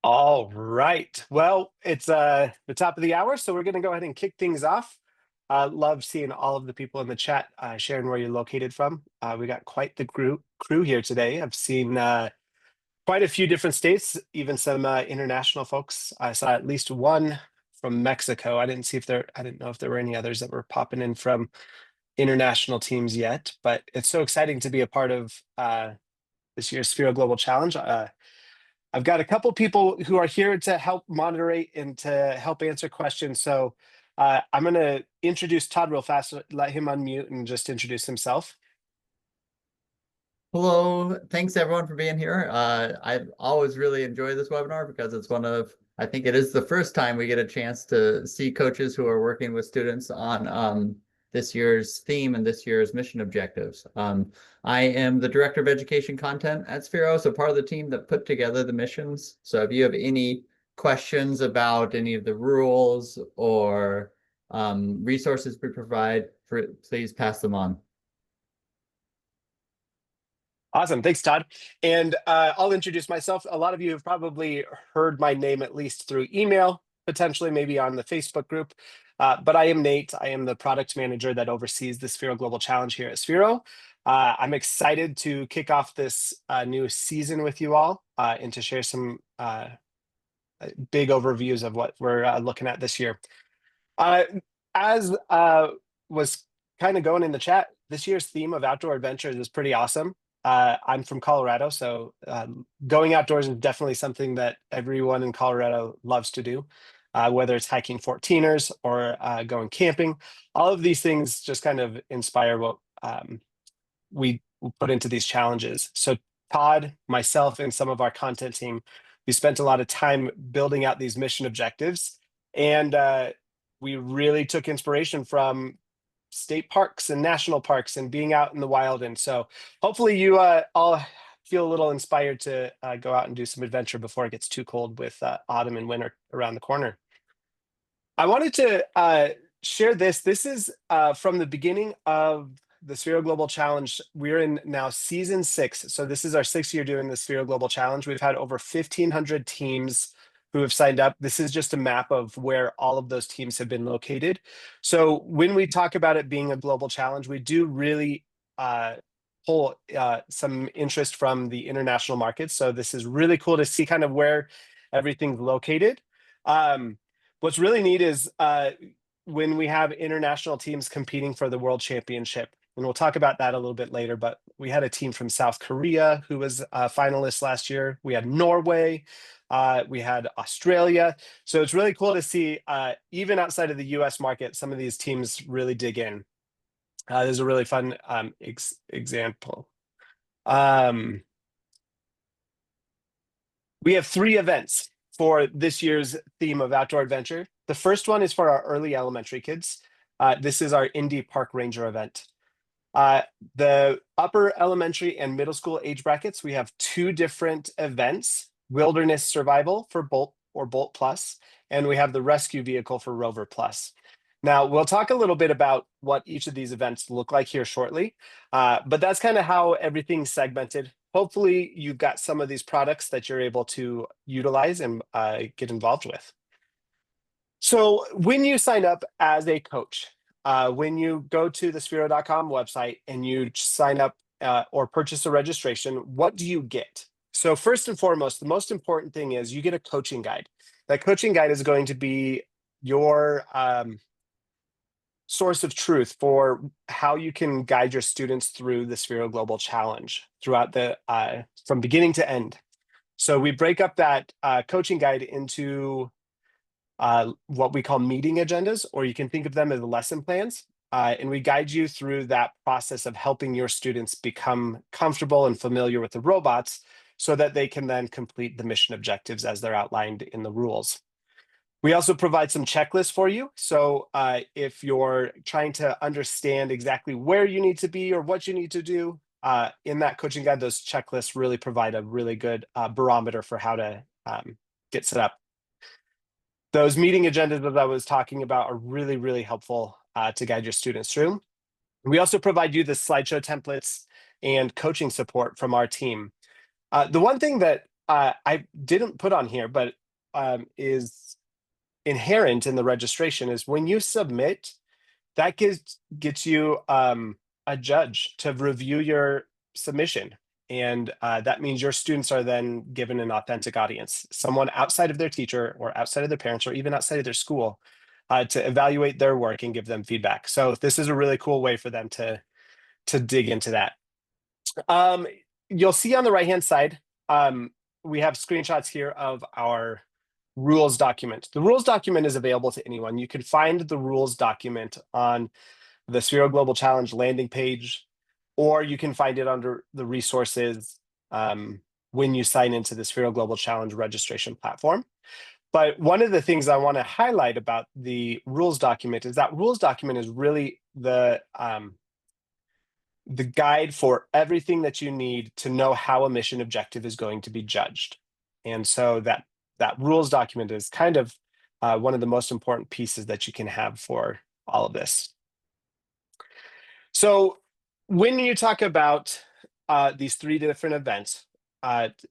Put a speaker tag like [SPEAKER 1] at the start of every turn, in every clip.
[SPEAKER 1] All right. Well, it's the top of the hour, so we're going to go ahead and kick things off. Love seeing all of the people in the chat sharing where you're located from. We got quite the crew here today. I've seen quite a few different states, even some international folks. I saw at least one from Mexico. I didn't know if there were any others that were popping in from international teams yet, but it's so exciting to be a part of this year's Sphero Global Challenge. I've got a couple people who are here to help moderate and to help answer questions. So I'm going to introduce Todd real fast, let him unmute and just introduce himself.
[SPEAKER 2] Hello, thanks everyone for being here. I always really enjoy this webinar because it's I think it is the first time we get a chance to see coaches who are working with students on this year's theme and this year's mission objectives. I am the Director of Education Content at Sphero, so part of the team that put together the missions. So if you have any questions about any of the rules or resources we provide, please pass them on.
[SPEAKER 1] Awesome. Thanks, Todd. And I'll introduce myself. A lot of you have probably heard my name at least through email, potentially maybe on the Facebook group. But I am Nate. I am the product manager that oversees the Sphero Global Challenge here at Sphero. I'm excited to kick off this new season with you all and to share some big overviews of what we're looking at this year. As was kind of going in the chat, this year's theme of outdoor adventures is pretty awesome. I'm from Colorado, so going outdoors is definitely something that everyone in Colorado loves to do, whether it's hiking 14ers or going camping. All of these things just kind of inspire what we put into these challenges. So Todd, myself, and some of our content team, we spent a lot of time building out these mission objectives, and we really took inspiration from state parks and national parks and being out in the wild. And so hopefully you all feel a little inspired to go out and do some adventure before it gets too cold with autumn and winter around the corner. I wanted to share this. This is from the beginning of the Sphero Global Challenge. We're in now season 6. So this is our 6th year doing the Sphero Global Challenge. We've had over 1,500 teams who have signed up. This is just a map of where all of those teams have been located. So when we talk about it being a global challenge, we do really pull some interest from the international markets. So this is really cool to see kind of where everything's located. What's really neat is when we have international teams competing for the World Championship. And we'll talk about that a little bit later, but we had a team from South Korea who was a finalist last year. We had Norway, we had Australia. So it's really cool to see, even outside of the US market, some of these teams really dig in. There's a really fun example. We have 3 events for this year's theme of outdoor adventure. The first one is for our early elementary kids. This is our Indy Park Ranger event. The upper elementary and middle school age brackets, we have 2 different events: Wilderness Survival for Bolt or Bolt Plus, and we have the Rescue Vehicle for Rover Plus. Now, we'll talk a little bit about what each of these events look like here shortly, but that's kind of how everything's segmented. Hopefully, you've got some of these products that you're able to utilize and get involved with. So when you sign up as a coach, when you go to the Sphero.com website and you sign up or purchase a registration, what do you get? So first and foremost, the most important thing is you get a coaching guide. That coaching guide is going to be your source of truth for how you can guide your students through the Sphero Global Challenge throughout the from beginning to end. So we break up that coaching guide into what we call meeting agendas, or you can think of them as lesson plans. And we guide you through that process of helping your students become comfortable and familiar with the robots so that they can then complete the mission objectives as they're outlined in the rules. We also provide some checklists for you. So if you're trying to understand exactly where you need to be or what you need to do in that coaching guide, those checklists really provide a really good barometer for how to get set up. Those meeting agendas that I was talking about are really, really helpful to guide your students through. We also provide you the slideshow templates and coaching support from our team. The one thing that I didn't put on here, but is inherent in the registration is when you submit, that gets you a judge to review your submission. And that means your students are then given an authentic audience, someone outside of their teacher or outside of their parents or even outside of their school to evaluate their work and give them feedback. So this is a really cool way for them to dig into that. You'll see on the right-hand side, we have screenshots here of our rules document. The rules document is available to anyone. You can find the rules document on the Sphero Global Challenge landing page, or you can find it under the resources when you sign into the Sphero Global Challenge registration platform. But one of the things I want to highlight about the rules document is that rules document is really the guide for everything that you need to know how a mission objective is going to be judged. And so that rules document is kind of one of the most important pieces that you can have for all of this. So when you talk about these 3 different events,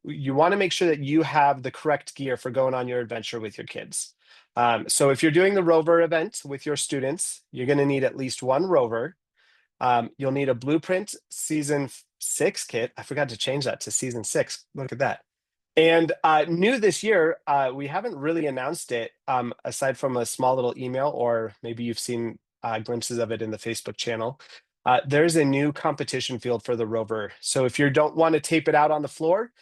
[SPEAKER 1] you want to make sure that you have the correct gear for going on your adventure with your kids. So if you're doing the Rover event with your students, you're going to need at least 1 Rover. You'll need a Blueprint Season 6 kit. I forgot to change that to Season 6. Look at that. And new this year, we haven't really announced it aside from a small little email, or maybe you've seen glimpses of it in the Facebook channel. There's a new competition field for the Rover. So if you don't want to tape it out on the floor,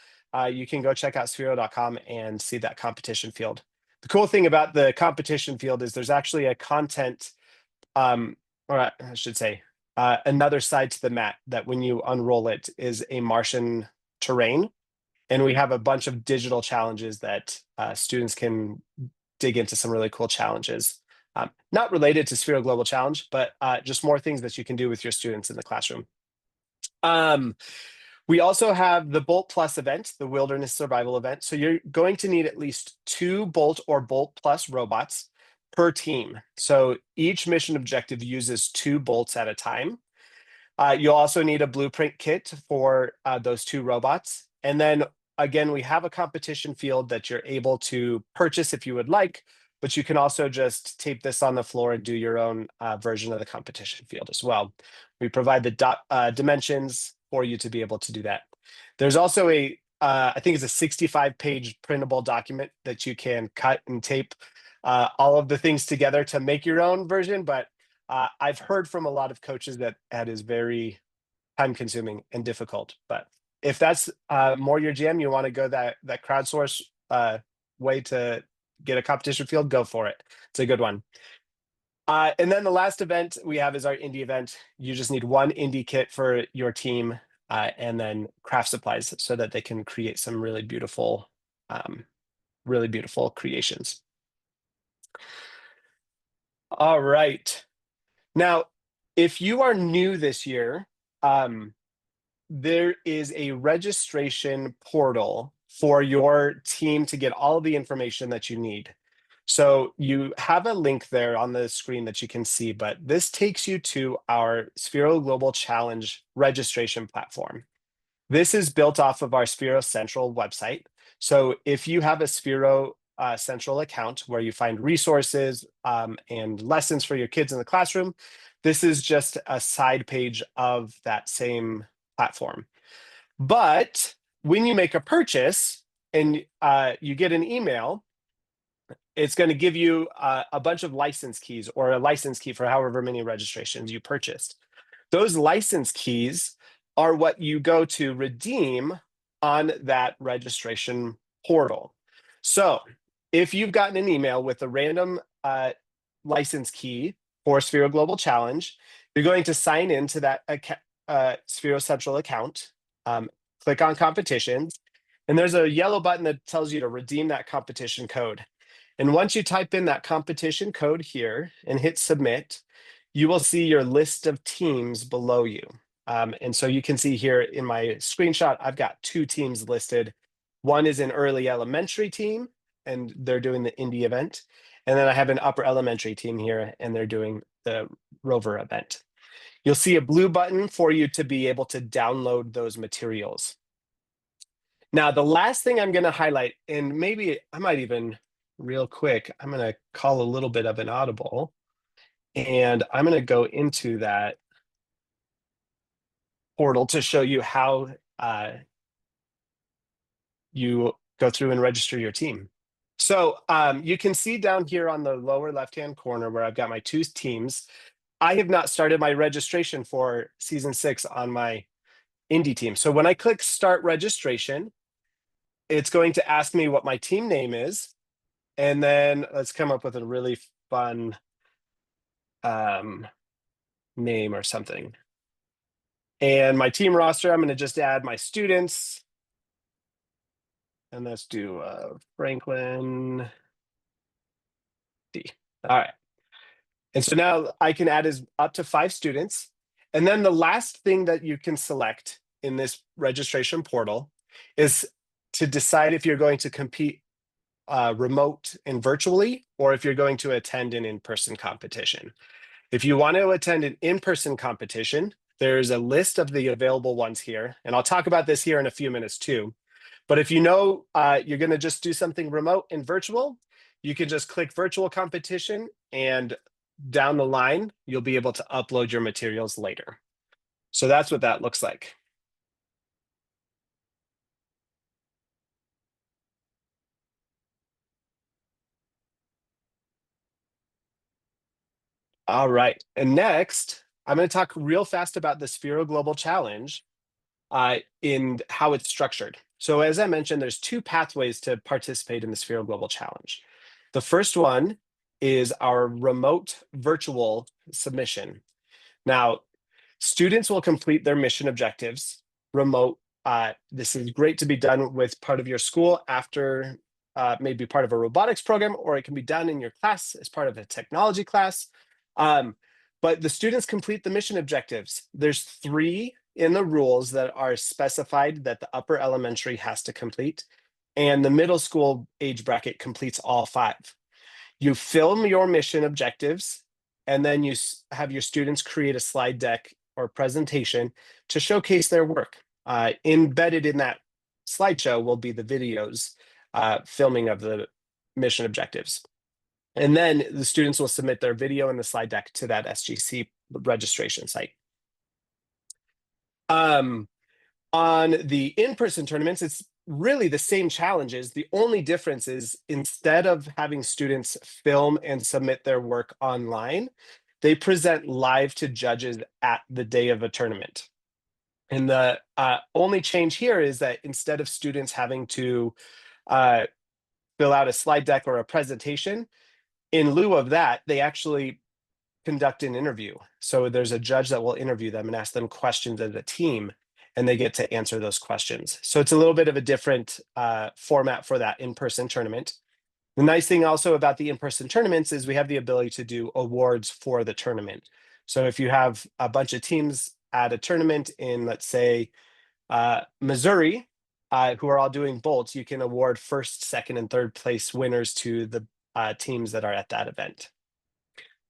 [SPEAKER 1] you can go check out sphero.com and see that competition field. The cool thing about the competition field is there's actually a content, or I should say, another side to the map that when you unroll it is a Martian terrain. And we have a bunch of digital challenges that students can dig into some really cool challenges. Not related to Sphero Global Challenge, but just more things that you can do with your students in the classroom. We also have the Bolt Plus event, the Wilderness Survival event. So you're going to need at least 2 Bolt or Bolt Plus robots per team. So each mission objective uses 2 bolts at a time. You'll also need a blueprint kit for those 2 robots. And then again, we have a competition field that you're able to purchase if you would like, but you can also just tape this on the floor and do your own version of the competition field as well. We provide the dimensions for you to be able to do that. There's also I think it's a 65-page printable document that you can cut and tape all of the things together to make your own version. But I've heard from a lot of coaches that is very time-consuming and difficult. But if that's more your jam, you want to go that crowdsource way to get a competition field, go for it. It's a good one. And then the last event we have is our indie event. You just need 1 indie kit for your team and then craft supplies so that they can create some really beautiful creations. All right. Now, if you are new this year, there is a registration portal for your team to get all of the information that you need. So you have a link there on the screen that you can see, but this takes you to our Sphero Global Challenge registration platform. This is built off of our Sphero Central website. So if you have a Sphero Central account where you find resources and lessons for your kids in the classroom, this is just a side page of that same platform. But when you make a purchase and you get an email, it's going to give you a bunch of license keys or a license key for however many registrations you purchased. Those license keys are what you go to redeem on that registration portal. So if you've gotten an email with a random license key for Sphero Global Challenge, you're going to sign into that Sphero Central account, click on competitions, and there's a yellow button that tells you to redeem that competition code. And once you type in that competition code here and hit submit, you will see your list of teams below you. And so you can see here in my screenshot, I've got 2 teams listed. One is an early elementary team, and they're doing the indie event. And then I have an upper elementary team here, and they're doing the Rover event. You'll see a blue button for you to be able to download those materials. Now, the last thing I'm going to highlight, and maybe I might even real quick, I'm going to call a little bit of an audible, and I'm going to go into that portal to show you how you go through and register your team. So you can see down here on the lower left-hand corner where I've got my 2 teams. I have not started my registration for season 6 on my indie team. So when I click start registration, it's going to ask me what my team name is. And then let's come up with a really fun name or something. And my team roster, I'm going to just add my students. And let's do Franklin D. All right. And so now I can add up to 5 students. And then the last thing that you can select in this registration portal is to decide if you're going to compete remote and virtually, or if you're going to attend an in-person competition. If you want to attend an in-person competition, there's a list of the available ones here. And I'll talk about this here in a few minutes too. But if you know you're going to just do something remote and virtual, you can just click virtual competition, and down the line, you'll be able to upload your materials later. So that's what that looks like. All right. And next, I'm going to talk real fast about the Sphero Global Challenge in how it's structured. So as I mentioned, there's 2 pathways to participate in the Sphero Global Challenge. The first one is our remote virtual submission. Now, students will complete their mission objectives remote. This is great to be done with part of your school after maybe part of a robotics program, or it can be done in your class as part of a technology class. But the students complete the mission objectives. There's 3 in the rules that are specified that the upper elementary has to complete, and the middle school age bracket completes all 5. You film your mission objectives, and then you have your students create a slide deck or presentation to showcase their work. Embedded in that slideshow will be the videos filming of the mission objectives. And then the students will submit their video and the slide deck to that SGC registration site. On the in-person tournaments, it's really the same challenges. The only difference is instead of having students film and submit their work online, they present live to judges at the day of a tournament. And the only change here is that instead of students having to fill out a slide deck or a presentation, in lieu of that, they actually conduct an interview. So there's a judge that will interview them and ask them questions as a team, and they get to answer those questions. So it's a little bit of a different format for that in-person tournament. The nice thing also about the in-person tournaments is we have the ability to do awards for the tournament. So if you have a bunch of teams at a tournament in, let's say, Missouri, who are all doing bolts, you can award first, second, and third place winners to the teams that are at that event.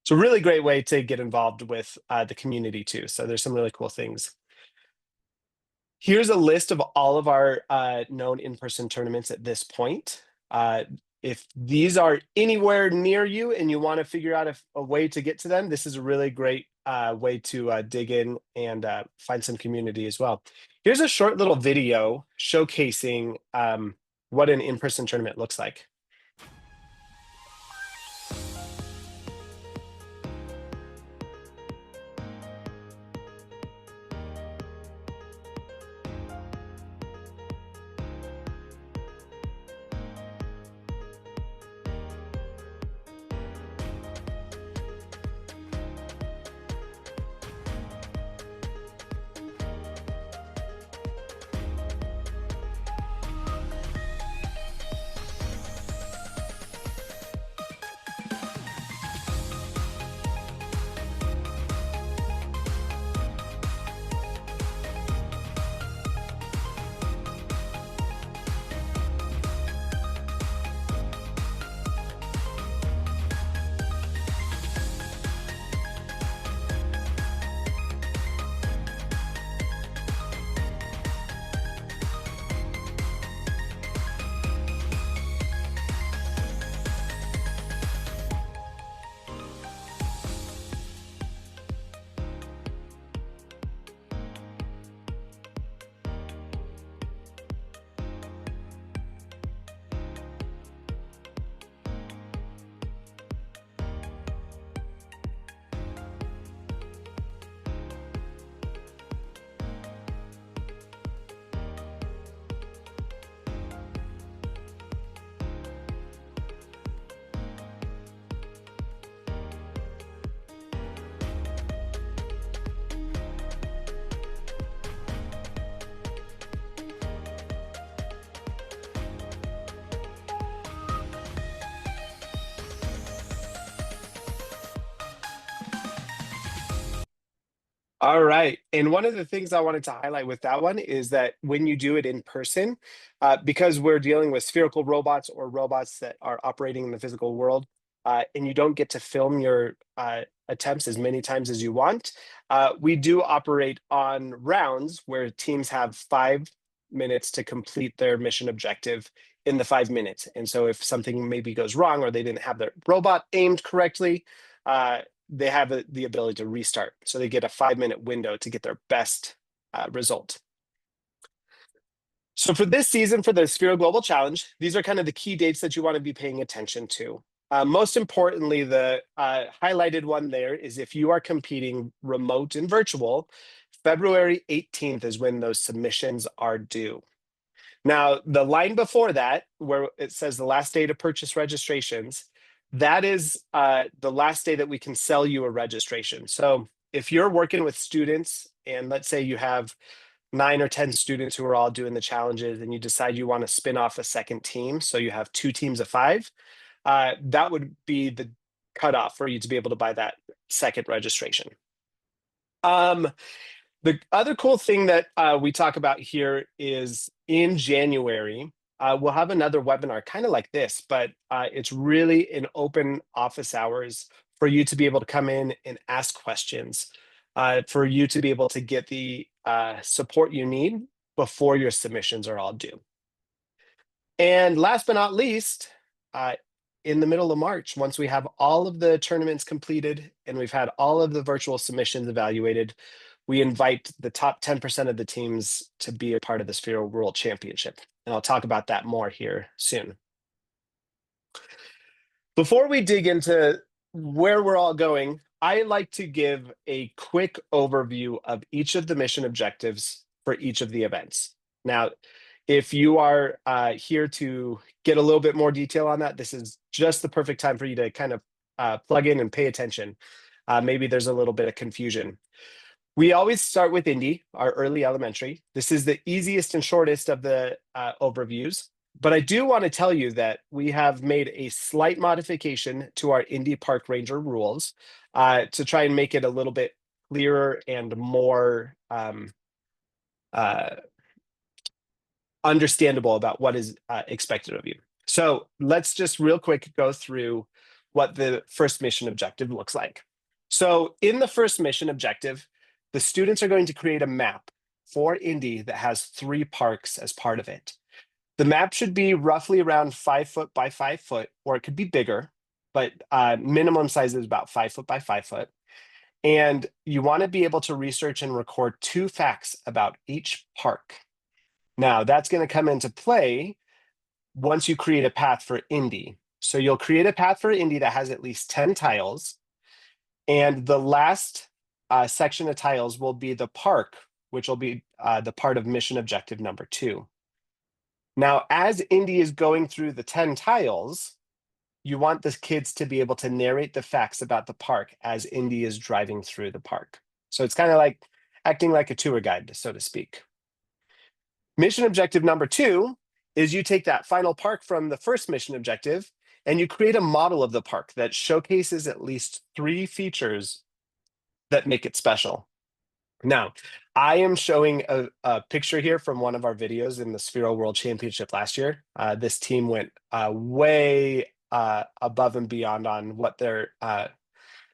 [SPEAKER 1] It's a really great way to get involved with the community too. So there's some really cool things. Here's a list of all of our known in-person tournaments at this point. If these are anywhere near you and you want to figure out a way to get to them, this is a really great way to dig in and find some community as well. Here's a short little video showcasing what an in-person tournament looks like. All right. And one of the things I wanted to highlight with that one is that when you do it in person, because we're dealing with spherical robots or robots that are operating in the physical world, and you don't get to film your attempts as many times as you want, we do operate on rounds where teams have 5 minutes to complete their mission objective in the 5 minutes. And so if something maybe goes wrong or they didn't have their robot aimed correctly, they have the ability to restart. So they get a 5 minute window to get their best result. So for this season, for the Sphero Global Challenge, these are kind of the key dates that you want to be paying attention to. Most importantly, the highlighted one there is if you are competing remote and virtual, February 18th is when those submissions are due. Now, the line before that, where it says the last day to purchase registrations, that is the last day that we can sell you a registration. So if you're working with students, and let's say you have 9 or 10 students who are all doing the challenges, and you decide you want to spin off a second team, so you have 2 teams of 5, that would be the cutoff for you to be able to buy that second registration. The other cool thing that we talk about here is in January, we'll have another webinar kind of like this, but it's really an open office hours for you to be able to come in and ask questions, for you to be able to get the support you need before your submissions are all due. And last but not least, in the middle of March, once we have all of the tournaments completed and we've had all of the virtual submissions evaluated, we invite the top 10% of the teams to be a part of the Sphero World Championship. And I'll talk about that more here soon. Before we dig into where we're all going, I like to give a quick overview of each of the mission objectives for each of the events. Now, if you are here to get a little bit more detail on that, this is just the perfect time for you to kind of plug in and pay attention. Maybe there's a little bit of confusion. We always start with Indy, our early elementary. This is the easiest and shortest of the overviews. But I do want to tell you that we have made a slight modification to our Indy Park Ranger rules to try and make it a little bit clearer and more understandable about what is expected of you. So let's just real quick go through what the first mission objective looks like. So in the first mission objective, the students are going to create a map for Indy that has 3 parks as part of it. The map should be roughly around 5 foot by 5 foot, or it could be bigger, but minimum size is about 5 foot by 5 foot. And you want to be able to research and record 2 facts about each park. Now, that's going to come into play once you create a path for Indy. So you'll create a path for Indy that has at least 10 tiles. And the last section of tiles will be the park, which will be the part of mission objective number 2. Now, as Indy is going through the 10 tiles, you want the kids to be able to narrate the facts about the park as Indy is driving through the park. So it's kind of like acting like a tour guide, so to speak. Mission objective number 2 is you take that final park from the first mission objective and you create a model of the park that showcases at least 3 features that make it special. Now, I am showing a picture here from one of our videos in the Sphero World Championship last year. This team went way above and beyond on what their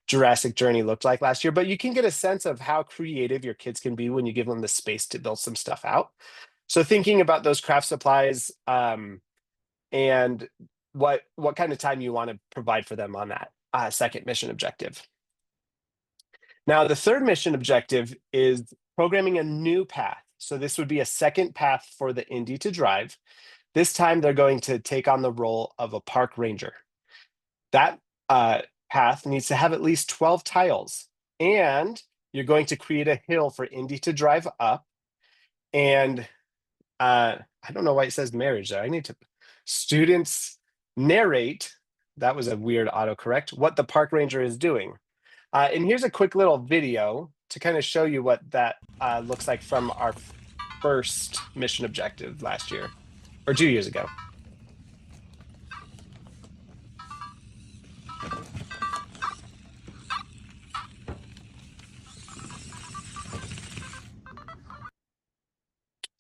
[SPEAKER 1] Jurassic journey looked like last year, but you can get a sense of how creative your kids can be when you give them the space to build some stuff out. So thinking about those craft supplies and what kind of time you want to provide for them on that second mission objective. Now, the third mission objective is programming a new path. So this would be a second path for the Indy to drive. This time they're going to take on the role of a park ranger. That path needs to have at least 12 tiles, and you're going to create a hill for Indy to drive up. And I don't know why it says marriage there. I need to students narrate. That was a weird autocorrect. What the park ranger is doing. And here's a quick little video to kind of show you what that looks like from our first mission objective last year, or 2 years ago.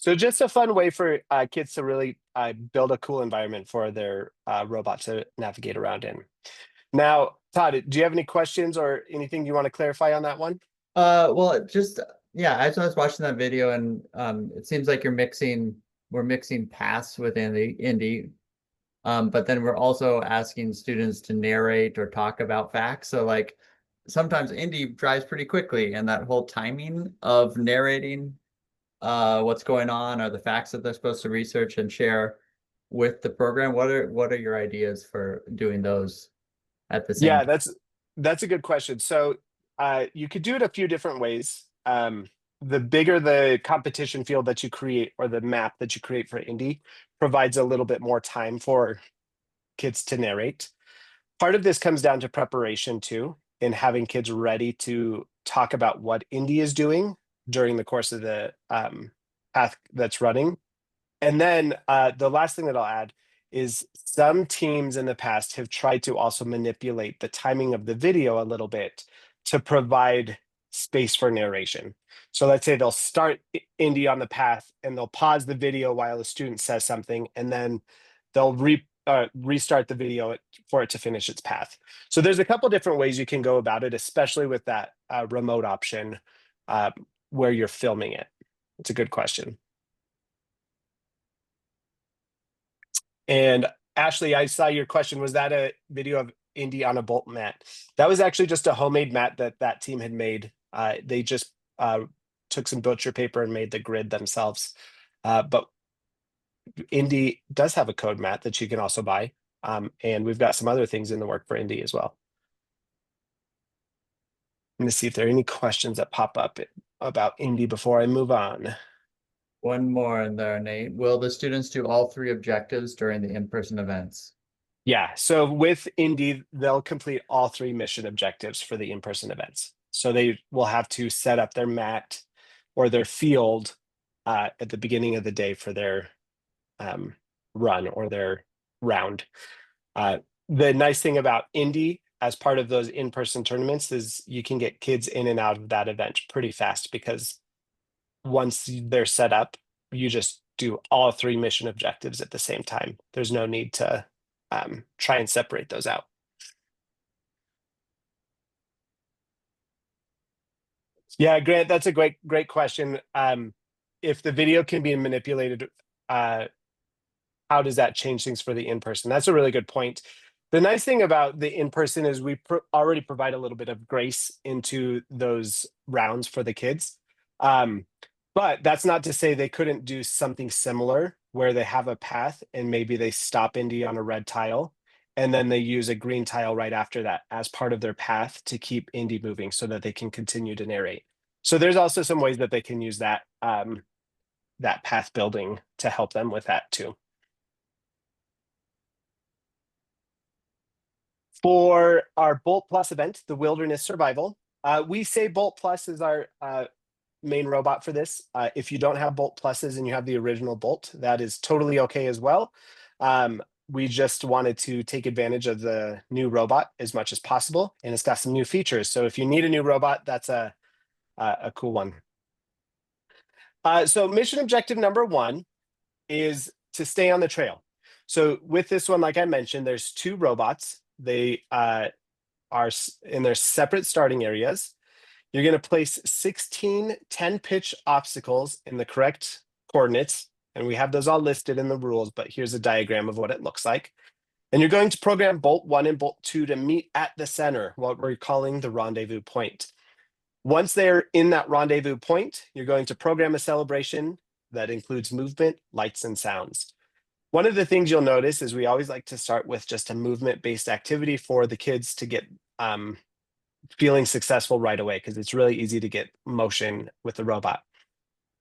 [SPEAKER 1] So just a fun way for kids to really build a cool environment for their robot to navigate around in. Now, Todd, do you have any questions or anything you want to clarify on that one?
[SPEAKER 2] Well, just yeah, as I was watching that video, and it seems like we're mixing paths within the Indy, but then we're also asking students to narrate or talk about facts. So like sometimes Indy drives pretty quickly, and that whole timing of narrating what's going on or the facts that they're supposed to research and share with the program. What are your ideas for doing those at the same
[SPEAKER 1] Yeah,
[SPEAKER 2] time?
[SPEAKER 1] that's a good question. So you could do it a few different ways. The bigger the competition field that you create or the map that you create for Indy provides a little bit more time for kids to narrate. Part of this comes down to preparation too, in having kids ready to talk about what Indy is doing during the course of the path that's running. And then the last thing that I'll add is some teams in the past have tried to also manipulate the timing of the video a little bit to provide space for narration. So let's say they'll start Indy on the path and they'll pause the video while the student says something, and then they'll restart the video for it to finish its path. So there's a couple different ways you can go about it, especially with that remote option where you're filming it. It's a good question. And Ashley, I saw your question. Was that a video of Indy on a bolt mat? That was actually just a homemade mat that team had made. They just took some butcher paper and made the grid themselves. But Indy does have a code mat that you can also buy. And we've got some other things in the work for Indy as well. I'm going to see if there are any questions that pop up about Indy before I move on.
[SPEAKER 2] One more in there, Nate. Will the students do all three objectives during the in-person events?
[SPEAKER 1] Yeah, so with Indy, they'll complete all three mission objectives for the in-person events. So they will have to set up their mat or their field at the beginning of the day for their run or their round. The nice thing about Indy as part of those in-person tournaments is you can get kids in and out of that event pretty fast, because once they're set up, you just do all three mission objectives at the same time. There's no need to try and separate those out. Yeah, Grant, that's a great question. If the video can be manipulated, how does that change things for the in-person? That's a really good point. The nice thing about the in-person is we already provide a little bit of grace into those rounds for the kids. But that's not to say they couldn't do something similar where they have a path and maybe they stop Indy on a red tile and then they use a green tile right after that as part of their path to keep Indy moving so that they can continue to narrate. So there's also some ways that they can use that that path building to help them with that too. For our Bolt Plus event, the Wilderness Survival, we say Bolt Plus is our main robot for this. If you don't have Bolt Pluses and you have the original Bolt, that is totally okay as well. We just wanted to take advantage of the new robot as much as possible, and it's got some new features. So if you need a new robot, that's a cool one. So mission objective number 1 is to stay on the trail. So with this one, like I mentioned, there's 2 robots. They are in their separate starting areas. You're going to place 16 10-pitch obstacles in the correct coordinates. And we have those all listed in the rules, but here's a diagram of what it looks like. And you're going to program Bolt 1 and Bolt 2 to meet at the center, what we're calling the rendezvous point. Once they're in that rendezvous point, you're going to program a celebration that includes movement, lights, and sounds. One of the things you'll notice is we always like to start with just a movement-based activity for the kids to get feeling successful right away, because it's really easy to get motion with the robot.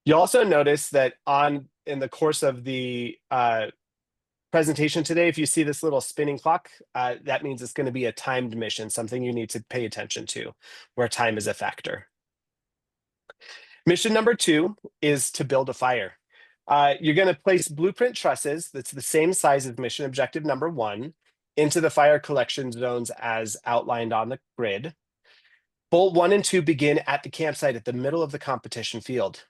[SPEAKER 1] You'll also notice that in the course of the presentation today, if you see this little spinning clock, that means it's going to be a timed mission, something you need to pay attention to, where time is a factor. Mission number 2 is to build a fire. You're going to place blueprint trusses that's the same size as mission objective number 1 into the fire collection zones as outlined on the grid. Bolt 1 and 2 begin at the campsite at the middle of the competition field.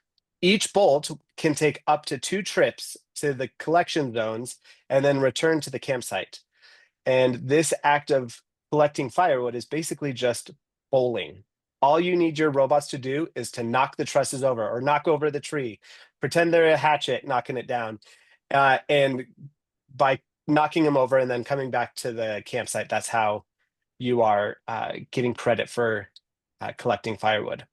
[SPEAKER 1] Each bolt can take up to 2 trips to the collection zones and then return to the campsite. And this act of collecting firewood is basically just bowling. All you need your robots to do is to knock the trusses over or knock over the tree, pretend they're a hatchet, knocking it down. And by knocking them over and then coming back to the campsite, that's how you are getting credit for collecting firewood.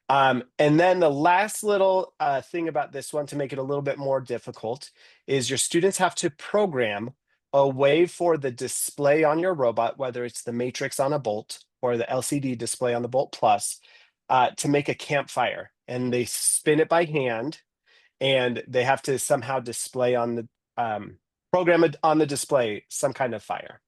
[SPEAKER 1] And then the last little thing about this one to make it a little bit more difficult is your students have to program a way for the display on your robot, whether it's the matrix on a bolt or the LCD display on the Bolt Plus, to make a campfire. And they spin it by hand, and they have to somehow display on the program it on the display some kind of fire.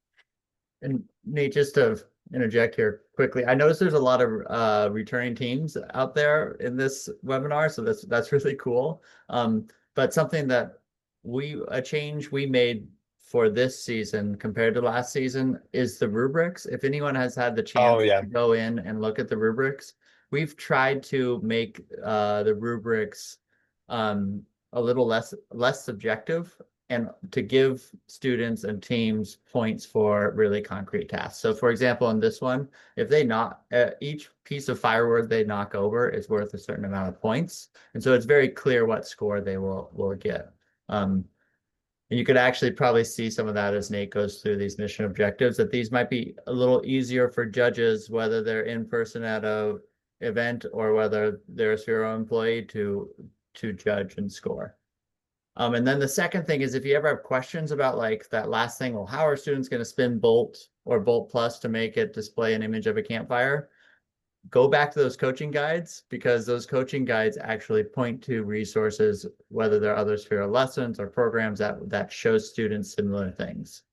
[SPEAKER 2] And Nate, just to interject here quickly, I noticed there's a lot of returning teams out there in this webinar, so that's really cool. But something that a change we made for this season compared to last season is the rubrics. If anyone has had the
[SPEAKER 1] Oh,
[SPEAKER 2] chance
[SPEAKER 1] yeah.
[SPEAKER 2] to go in and look at the rubrics, we've tried to make the rubrics a little less subjective and to give students and teams points for really concrete tasks. So for example, in this one, if they knock each piece of firewood they knock over is worth a certain amount of points. And so it's very clear what score they will get. And you could actually probably see some of that as Nate goes through these mission objectives, that these might be a little easier for judges, whether they're in person at a event or whether they're a Sphero employee to judge and score. And then the second thing is if you ever have questions about like that last thing, well, how are students going to spin Bolt or Bolt Plus to make it display an image of a campfire? Go back to those coaching guides, because those coaching guides actually point to resources, whether they're other Sphero lessons or programs that show students similar things.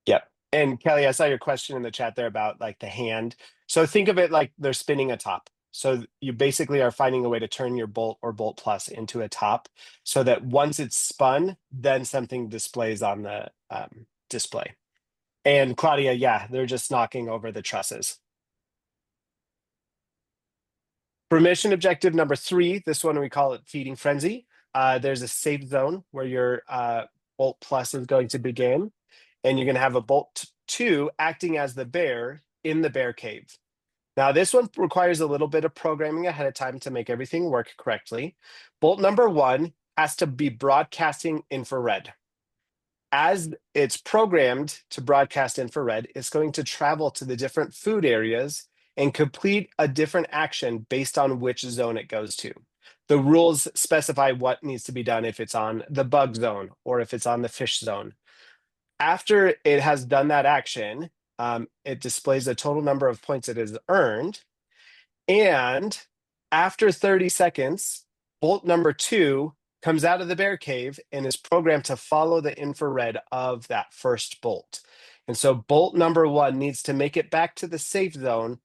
[SPEAKER 1] Yep. And Kelly, I saw your question in the chat there about like the hand. So think of it like they're spinning a top. So you basically are finding a way to turn your Bolt or Bolt Plus into a top so that once it's spun, then something displays on the display. And Claudia, yeah, they're just knocking over the trusses. For mission objective number 3, this one we call it feeding frenzy. There's a safe zone where your Bolt Plus is going to begin, and you're going to have a Bolt 2 acting as the bear in the bear cave. Now, this one requires a little bit of programming ahead of time to make everything work correctly. Bolt number 1 has to be broadcasting infrared. As it's programmed to broadcast infrared, it's going to travel to the different food areas and complete a different action based on which zone it goes to. The rules specify what needs to be done if it's on the bug zone or if it's on the fish zone. After it has done that action, it displays the total number of points it has earned. And after 30 seconds, bolt number 2 comes out of the bear cave and is programmed to follow the infrared of that first bolt. And so bolt number 1 needs to make it back to the safe zone,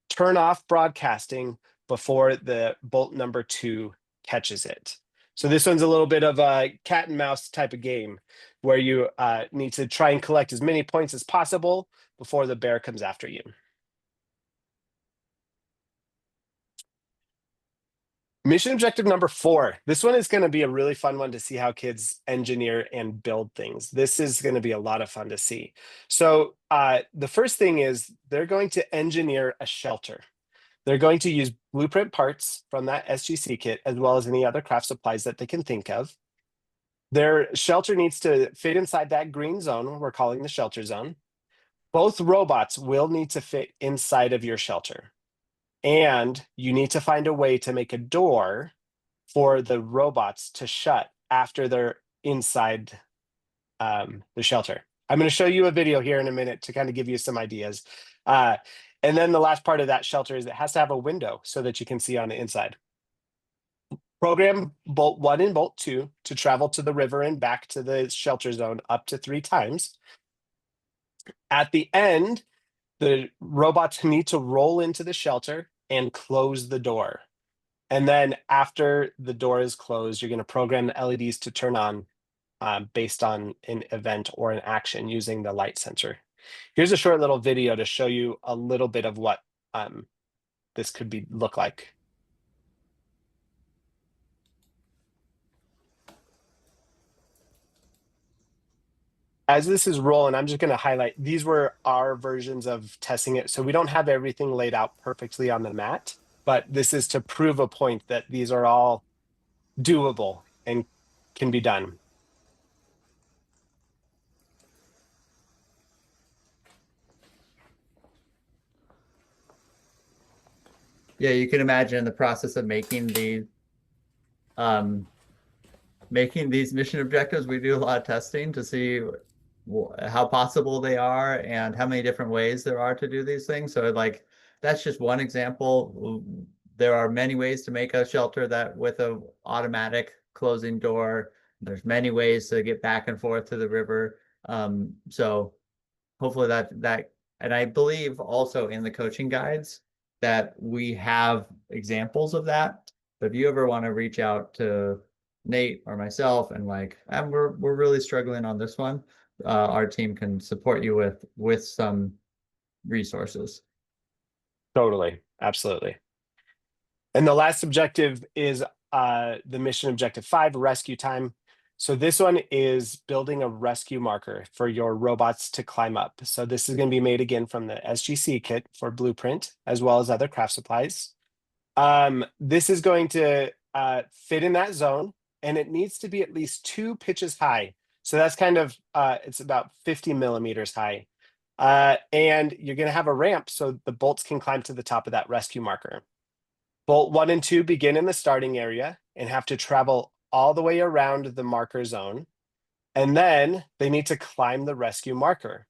[SPEAKER 1] turn off broadcasting before the bolt number 2 catches it. So this one's a little bit of a cat and mouse type of game where you need to try and collect as many points as possible before the bear comes after you. Mission objective number 4. This one is going to be a really fun one to see how kids engineer and build things. This is going to be a lot of fun to see. So the first thing is they're going to engineer a shelter. They're going to use blueprint parts from that SGC kit, as well as any other craft supplies that they can think of. Their shelter needs to fit inside that green zone we're calling the shelter zone. Both robots will need to fit inside of your shelter. And you need to find a way to make a door for the robots to shut after they're inside the shelter. I'm going to show you a video here in a minute to kind of give you some ideas. And then the last part of that shelter is it has to have a window so that you can see on the inside. Program bolt 1 and bolt 2 to travel to the river and back to the shelter zone up to 3 times. At the end, the robots need to roll into the shelter and close the door. And then after the door is closed, you're going to program the LEDs to turn on based on an event or an action using the light sensor. Here's a short little video to show you a little bit of what this could look like. As this is rolling, I'm just going to highlight these were our versions of testing it. So we don't have everything laid out perfectly on the mat, but this is to prove a point that these are all doable and can be done.
[SPEAKER 2] Yeah, you can imagine the process of um, making these mission objectives. We do a lot of testing to see how possible they are and how many different ways there are to do these things. So like that's just one example. There are many ways to make a shelter that with a automatic closing door. There's many ways to get back and forth to the river. So hopefully that and I believe also in the coaching guides that we have examples of that. But if you ever want to reach out to Nate or myself and like, we're really struggling on this one, our team can support you with some resources.
[SPEAKER 1] Totally. Absolutely. And the last objective is the mission objective 5, rescue time. So this one is building a rescue marker for your robots to climb up. So this is going to be made again from the SGC kit for Blueprint, as well as other craft supplies. This is going to fit in that zone, and it needs to be at least 2 pitches high. So that's kind of, it's about 50 millimeters high. And you're going to have a ramp so the bolts can climb to the top of that rescue marker. Bolt 1 and 2 begin in the starting area and have to travel all the way around the marker zone. And then they need to climb the rescue marker.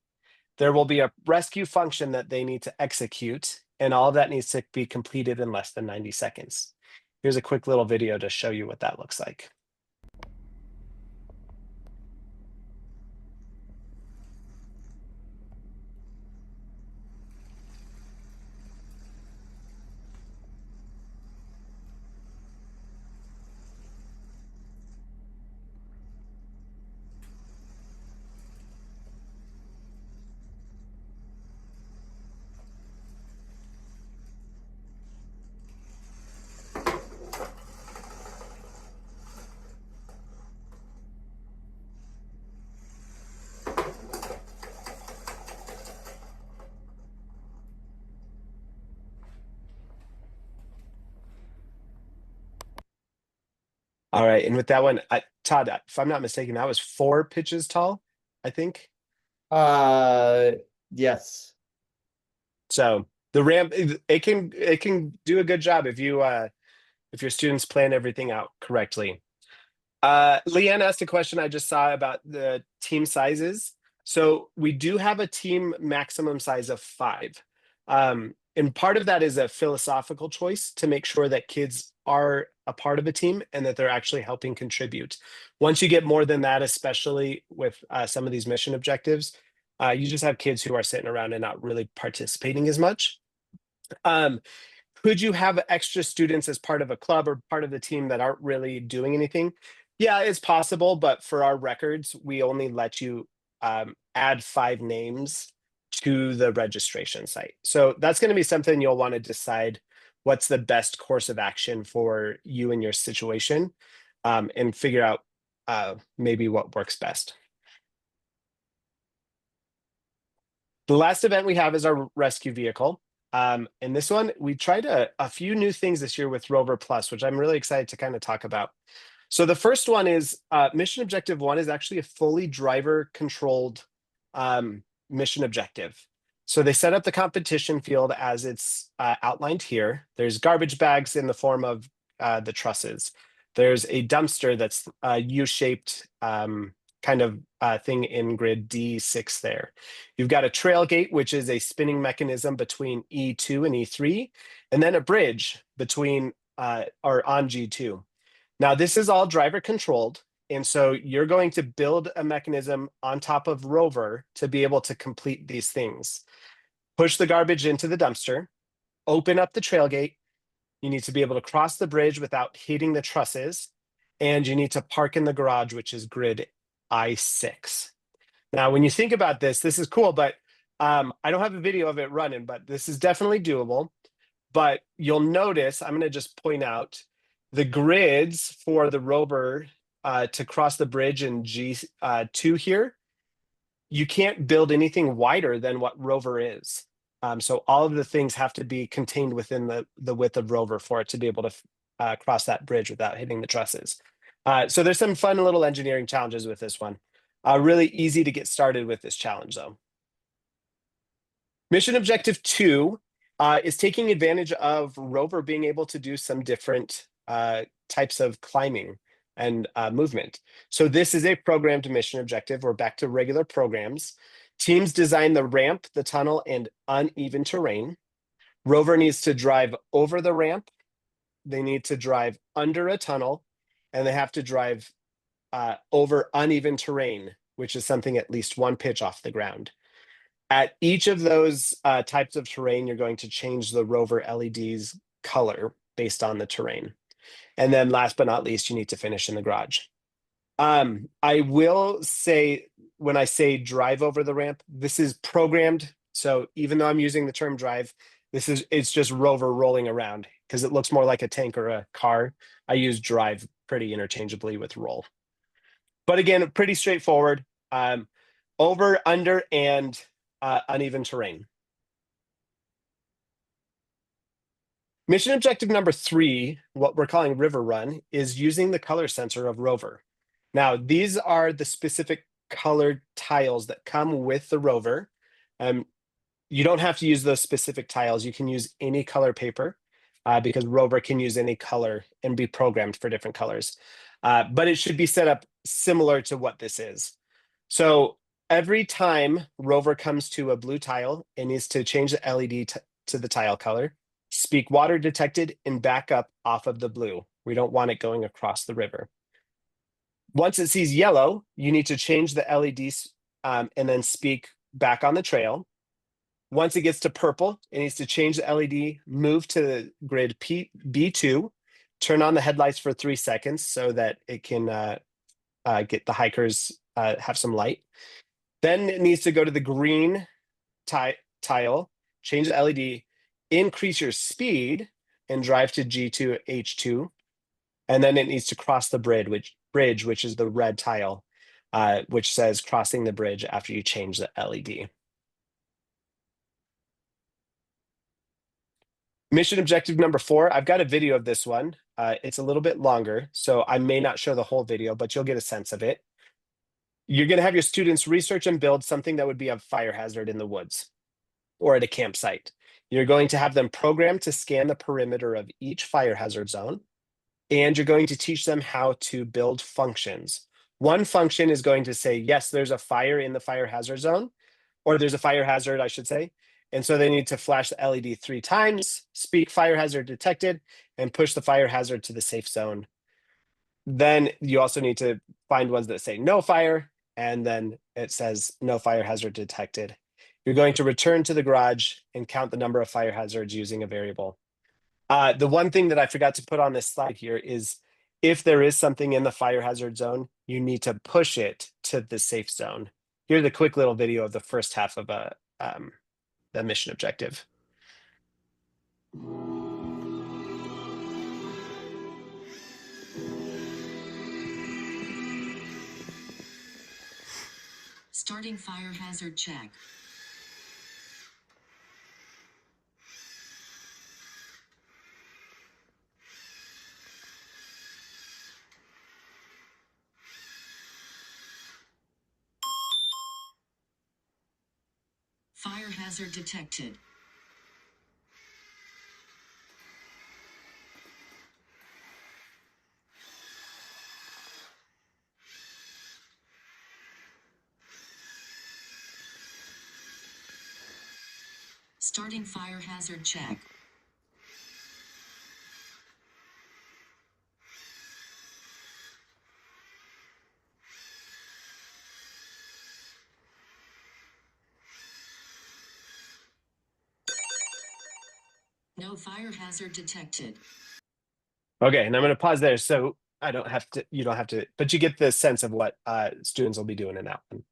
[SPEAKER 1] There will be a rescue function that they need to execute, and all of that needs to be completed in less than 90 seconds. Here's a quick little video to show you what that looks like. All right, and with that one, Todd, if I'm not mistaken, that was 4 pitches tall, I think.
[SPEAKER 2] Uh, yes.
[SPEAKER 1] So the ramp, it can do a good job if your students plan everything out correctly. Leanne asked a question I just saw about the team sizes. So we do have a team maximum size of 5. And part of that is a philosophical choice to make sure that kids are a part of a team and that they're actually helping contribute. Once you get more than that, especially with some of these mission objectives, you just have kids who are sitting around and not really participating as much. Um, could you have extra students as part of a club or part of the team that aren't really doing anything? Yeah, it's possible, but for our records, we only let you add 5 names to the registration site. So that's going to be something you'll want to decide what's the best course of action for you and your situation, and figure out maybe what works best. The last event we have is our rescue vehicle. And this one, we tried a few new things this year with Rover Plus, which I'm really excited to kind of talk about. So the first one is mission objective 1 is actually a fully driver controlled mission objective. So they set up the competition field as it's outlined here. There's garbage bags in the form of the trusses. There's a dumpster that's U-shaped kind of thing in grid D6 there. You've got a trail gate, which is a spinning mechanism between E2 and E3, and then a bridge between or on G2. Now, this is all driver controlled. And so you're going to build a mechanism on top of Rover to be able to complete these things. Push the garbage into the dumpster, open up the trail gate. You need to be able to cross the bridge without hitting the trusses. And you need to park in the garage, which is grid I6. Now, when you think about this is cool, but I don't have a video of it running, but this is definitely doable. But you'll notice, I'm going to just point out the grids for the Rover to cross the bridge in G2 here. you can't build anything wider than what Rover is. So all of the things have to be contained within the width of Rover for it to be able to cross that bridge without hitting the trusses. So there's some fun little engineering challenges with this one. Really easy to get started with this challenge though. Mission objective 2 is taking advantage of Rover being able to do some different types of climbing and movement. So this is a programmed mission objective. We're back to regular programs. Teams design the ramp, the tunnel, and uneven terrain. Rover needs to drive over the ramp. They need to drive under a tunnel, and they have to drive over uneven terrain, which is something at least one pitch off the ground. At each of those types of terrain, you're going to change the Rover LED's color based on the terrain. And then last but not least, you need to finish in the garage. I will say, when I say drive over the ramp, this is programmed. So even though I'm using the term drive, it's just Rover rolling around because it looks more like a tank or a car. I use drive pretty interchangeably with roll. But again, pretty straightforward. Over, under, and uneven terrain. Mission objective number 3, what we're calling River Run, is using the color sensor of Rover. Now, these are the specific colored tiles that come with the Rover. You don't have to use those specific tiles. You can use any color paper because Rover can use any color and be programmed for different colors. But it should be set up similar to what this is. So every time Rover comes to a blue tile, it needs to change the LED to the tile color, speak water detected, and back up off of the blue. We don't want it going across the river. Once it sees yellow, you need to change the LEDs and then speak back on the trail. Once it gets to purple, it needs to change the LED, move to the grid B2, turn on the headlights for 3 seconds so that it can get the hikers have some light. Then it needs to go to the green tile, change the LED, increase your speed, and drive to G2 H2. And then it needs to cross the bridge, which is the red tile, which says crossing the bridge after you change the LED. Mission objective number 4, I've got a video of this one. It's a little bit longer, so I may not show the whole video, but you'll get a sense of it. You're going to have your students research and build something that would be a fire hazard in the woods or at a campsite. You're going to have them programmed to scan the perimeter of each fire hazard zone, and you're going to teach them how to build functions. One function is going to say, yes, there's a fire in the fire hazard zone, or there's a fire hazard, I should say. And so they need to flash the LED 3 times, speak fire hazard detected, and push the fire hazard to the safe zone. Then you also need to find ones that say no fire, and then it says no fire hazard detected. You're going to return to the garage and count the number of fire hazards using a variable. The one thing that I forgot to put on this slide here is if there is something in the fire hazard zone, you need to push it to the safe zone. Here's a quick little video of the first half of the mission objective.
[SPEAKER 3] Starting fire hazard check. Fire hazard detected. Starting fire hazard check. No fire hazard detected.
[SPEAKER 1] Okay, and I'm going to pause there so you don't have to, but you get the sense of what students will be doing in that one.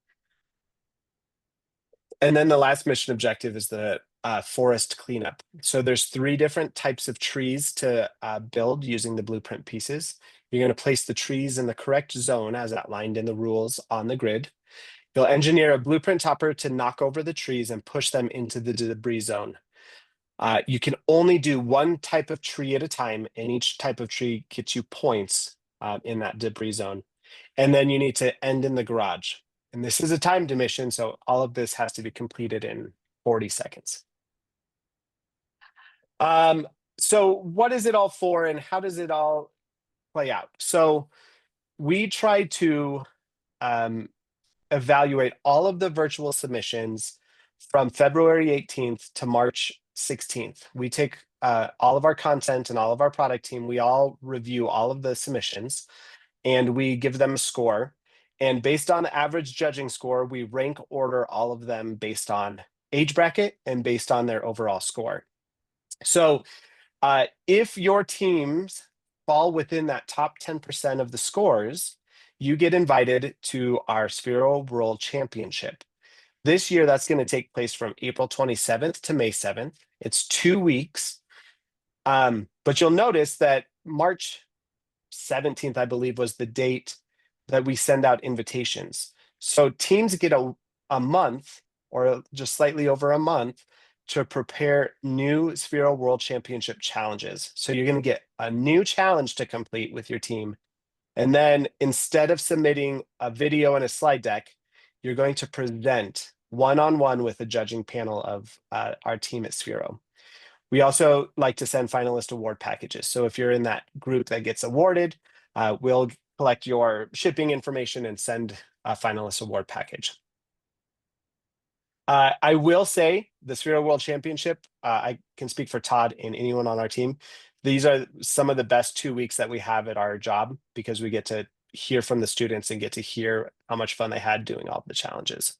[SPEAKER 1] And then the last mission objective is the forest cleanup. So there's 3 different types of trees to build using the blueprint pieces. You're going to place the trees in the correct zone as outlined in the rules on the grid. You'll engineer a blueprint topper to knock over the trees and push them into the debris zone. You can only do one type of tree at a time, and each type of tree gets you points in that debris zone. And then you need to end in the garage. And this is a timed mission, so all of this has to be completed in 40 seconds. So what is it all for, and how does it all play out? So we try to evaluate all of the virtual submissions from February 18th to March 16th. We take all of our content and all of our product team, we all review all of the submissions, and we give them a score. And based on the average judging score, we rank order all of them based on age bracket and based on their overall score. So if your teams fall within that top 10% of the scores, you get invited to our Sphero World Championship. This year, that's going to take place from April 27th to May 7th. It's 2 weeks. But you'll notice that March 17th, I believe, was the date that we send out invitations. So teams get a month, or just slightly over a month, to prepare new Sphero World Championship challenges. So you're going to get a new challenge to complete with your team. And then instead of submitting a video and a slide deck, you're going to present one-on-one with a judging panel of our team at Sphero. We also like to send finalist award packages. So if you're in that group that gets awarded, we'll collect your shipping information and send a finalist award package. I will say the Sphero World Championship, I can speak for Todd and anyone on our team. These are some of the best 2 weeks that we have at our job, because we get to hear from the students and get to hear how much fun they had doing all the challenges.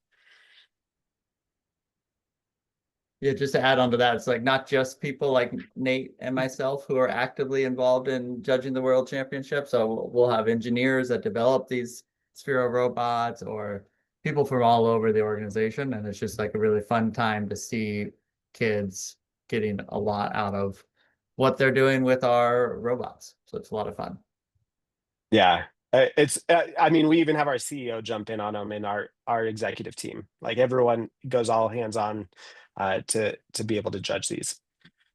[SPEAKER 2] Yeah, just to add on to that, it's like not just people like Nate and myself who are actively involved in judging the World Championship. So we'll have engineers that develop these Sphero robots, or people from all over the organization. And it's just like a really fun time to see kids getting a lot out of what they're doing with our robots. So it's a lot of fun.
[SPEAKER 1] Yeah, I mean, we even have our CEO jump in on them in our executive team. Like, everyone goes all hands on to be able to judge these.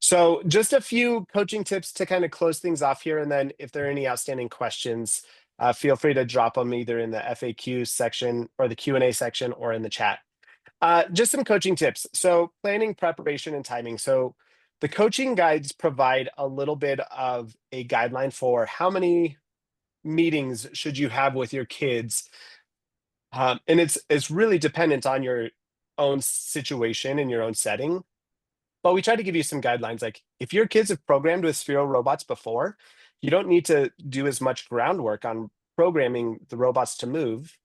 [SPEAKER 1] So just a few coaching tips to kind of close things off here. And then if there are any outstanding questions, feel free to drop them either in the FAQ section or the Q&A section or in the chat. Just some coaching tips. So planning, preparation, and timing. So the coaching guides provide a little bit of a guideline for how many meetings should you have with your kids. And it's really dependent on your own situation and your own setting. But we try to give you some guidelines. Like, if your kids have programmed with Sphero robots before, you don't need to do as much groundwork on programming the robots to move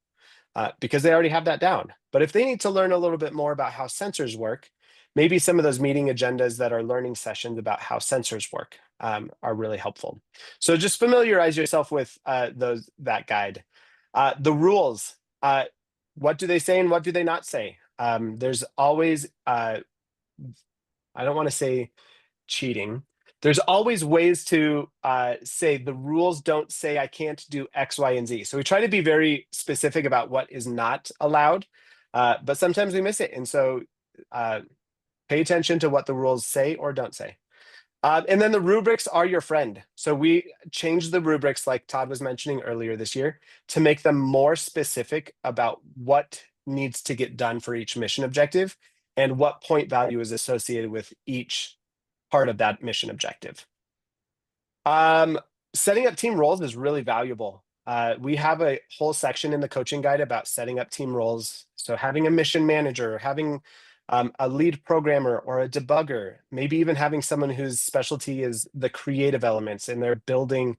[SPEAKER 1] because they already have that down. But if they need to learn a little bit more about how sensors work, maybe some of those meeting agendas that are learning sessions about how sensors work are really helpful. So just familiarize yourself with that guide. The rules, what do they say and what do they not say? There's always, I don't want to say cheating. There's always ways to say the rules don't say I can't do X, Y, and Z. So we try to be very specific about what is not allowed, but sometimes we miss it. And so pay attention to what the rules say or don't say. And then the rubrics are your friend. So we changed the rubrics, like Todd was mentioning earlier this year, to make them more specific about what needs to get done for each mission objective and what point value is associated with each part of that mission objective. Setting up team roles is really valuable. We have a whole section in the coaching guide about setting up team roles. So having a mission manager, having a lead programmer or a debugger, maybe even having someone whose specialty is the creative elements and they're building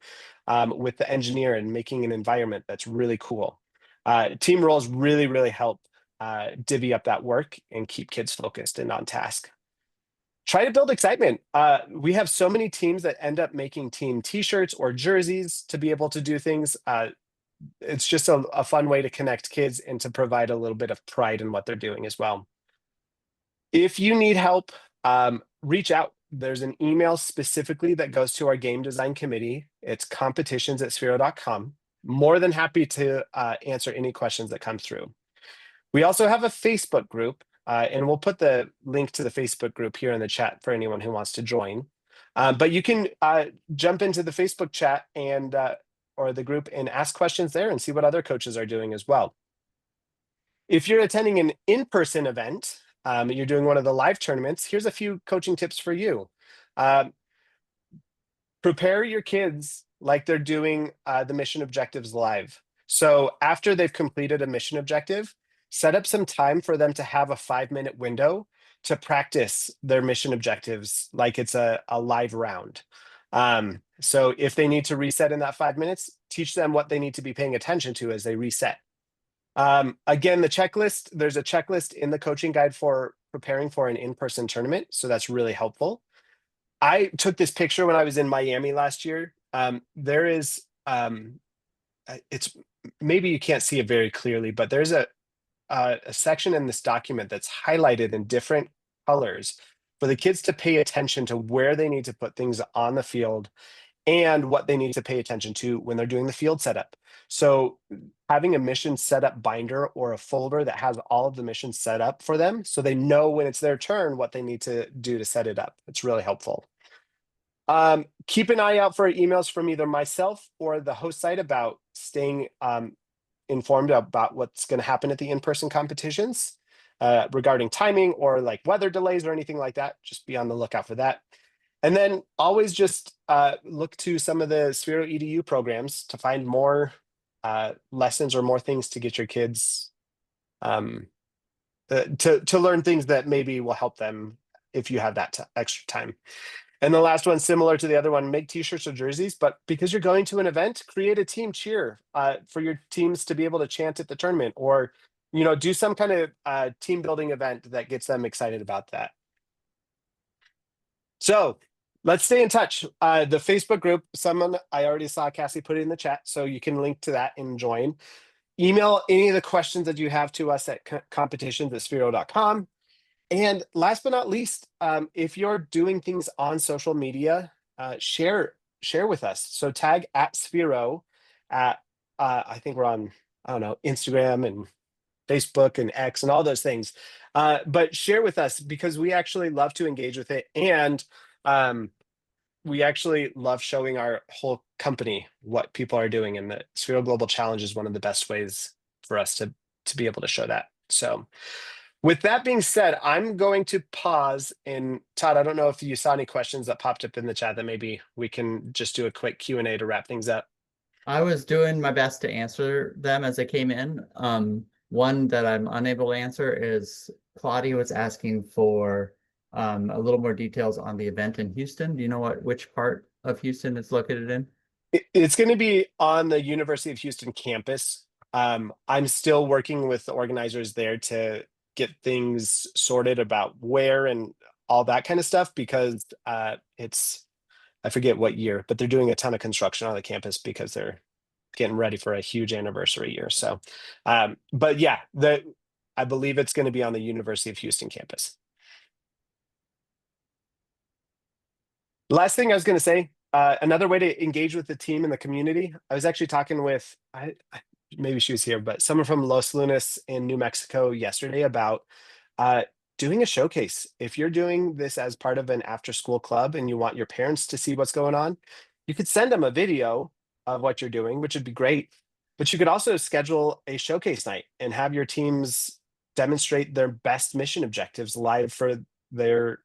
[SPEAKER 1] with the engineer and making an environment that's really cool. Team roles really, really help divvy up that work and keep kids focused and on task. Try to build excitement. We have so many teams that end up making team t-shirts or jerseys to be able to do things. It's just a fun way to connect kids and to provide a little bit of pride in what they're doing as well. If you need help, reach out. There's an email specifically that goes to our game design committee. It's competitions@sphero.com. More than happy to answer any questions that come through. We also have a Facebook group, and we'll put the link to the Facebook group here in the chat for anyone who wants to join. But you can jump into the Facebook chat and or the group and ask questions there and see what other coaches are doing as well. If you're attending an in-person event, you're doing one of the live tournaments, here's a few coaching tips for you. Prepare your kids like they're doing the mission objectives live. So after they've completed a mission objective, set up some time for them to have a 5-minute window to practice their mission objectives like it's a live round. So if they need to reset in that 5 minutes, teach them what they need to be paying attention to as they reset. Again, the checklist, there's a checklist in the coaching guide for preparing for an in-person tournament. So that's really helpful. I took this picture when I was in Miami last year. There is, it's maybe you can't see it very clearly, but there's a section in this document that's highlighted in different colors for the kids to pay attention to where they need to put things on the field and what they need to pay attention to when they're doing the field setup. So having a mission setup binder or a folder that has all of the missions set up for them so they know when it's their turn what they need to do to set it up. It's really helpful. Keep an eye out for emails from either myself or the host site about staying informed about what's going to happen at the in-person competitions regarding timing or like weather delays or anything like that. Just be on the lookout for that. And then always just look to some of the Sphero EDU programs to find more lessons or more things to get your kids to learn things that maybe will help them if you have that extra time. And the last one, similar to the other one, make t-shirts or jerseys, but because you're going to an event, create a team cheer for your teams to be able to chant at the tournament, or do some kind of team building event that gets them excited about that. So let's stay in touch. The Facebook group, someone I already saw Cassie put it in the chat, so you can link to that and join. Email any of the questions that you have to us at competitions@sphero.com. And last but not least, if you're doing things on social media, share with us. So tag @Sphero at I think we're on, I don't know, Instagram and Facebook and X and all those things. But share with us because we actually love to engage with it. And we actually love showing our whole company what people are doing. And the Sphero Global Challenge is one of the best ways for us to be able to show that. So with that being said, I'm going to pause. And Todd, I don't know if you saw any questions that popped up in the chat that maybe we can just do a quick Q&A to wrap things up.
[SPEAKER 2] I was doing my best to answer them as they came in. One that I'm unable to answer is Claudia was asking for a little more details on the event in Houston. Do you know which part of Houston it's located in?
[SPEAKER 1] It's going to be on the University of Houston campus. I'm still working with the organizers there to get things sorted about where and all that kind of stuff because it's, I forget what year, but they're doing a ton of construction on the campus because they're getting ready for a huge anniversary year. So, but yeah, I believe it's going to be on the University of Houston campus. Last thing I was going to say, another way to engage with the team and the community. I was actually talking with, maybe she was here, but someone from Los Lunas in New Mexico yesterday about doing a showcase. If you're doing this as part of an after-school club and you want your parents to see what's going on, you could send them a video of what you're doing, which would be great. But you could also schedule a showcase night and have your teams demonstrate their best mission objectives live for their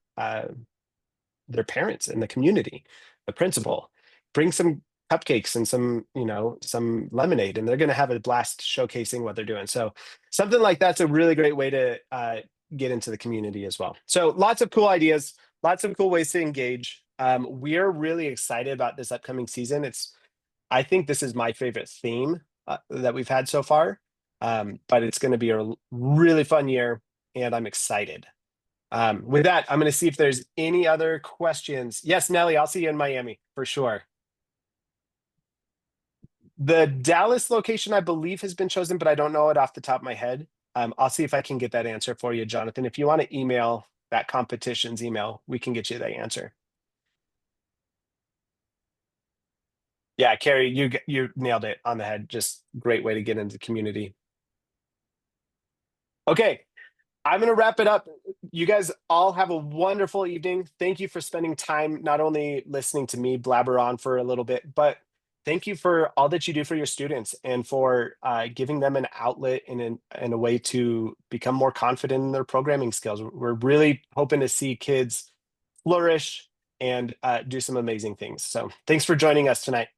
[SPEAKER 1] parents and the community, the principal. Bring some cupcakes and some lemonade, and they're going to have a blast showcasing what they're doing. So something like that's a really great way to get into the community as well. So lots of cool ideas, lots of cool ways to engage. We're really excited about this upcoming season. I think this is my favorite theme that we've had so far, but it's going to be a really fun year, and I'm excited. With that, I'm going to see if there's any other questions. Yes, Nelly, I'll see you in Miami for sure. The Dallas location, I believe, has been chosen, but I don't know it off the top of my head. I'll see if I can get that answer for you, Jonathan. If you want to email that competitions email, we can get you the answer. Yeah, Carrie, you nailed it on the head. Just great way to get into the community. Okay, I'm going to wrap it up. You guys all have a wonderful evening. Thank you for spending time not only listening to me blabber on for a little bit, but thank you for all that you do for your students and for giving them an outlet and a way to become more confident in their programming skills. We're really hoping to see kids flourish and do some amazing things. So thanks for joining us tonight.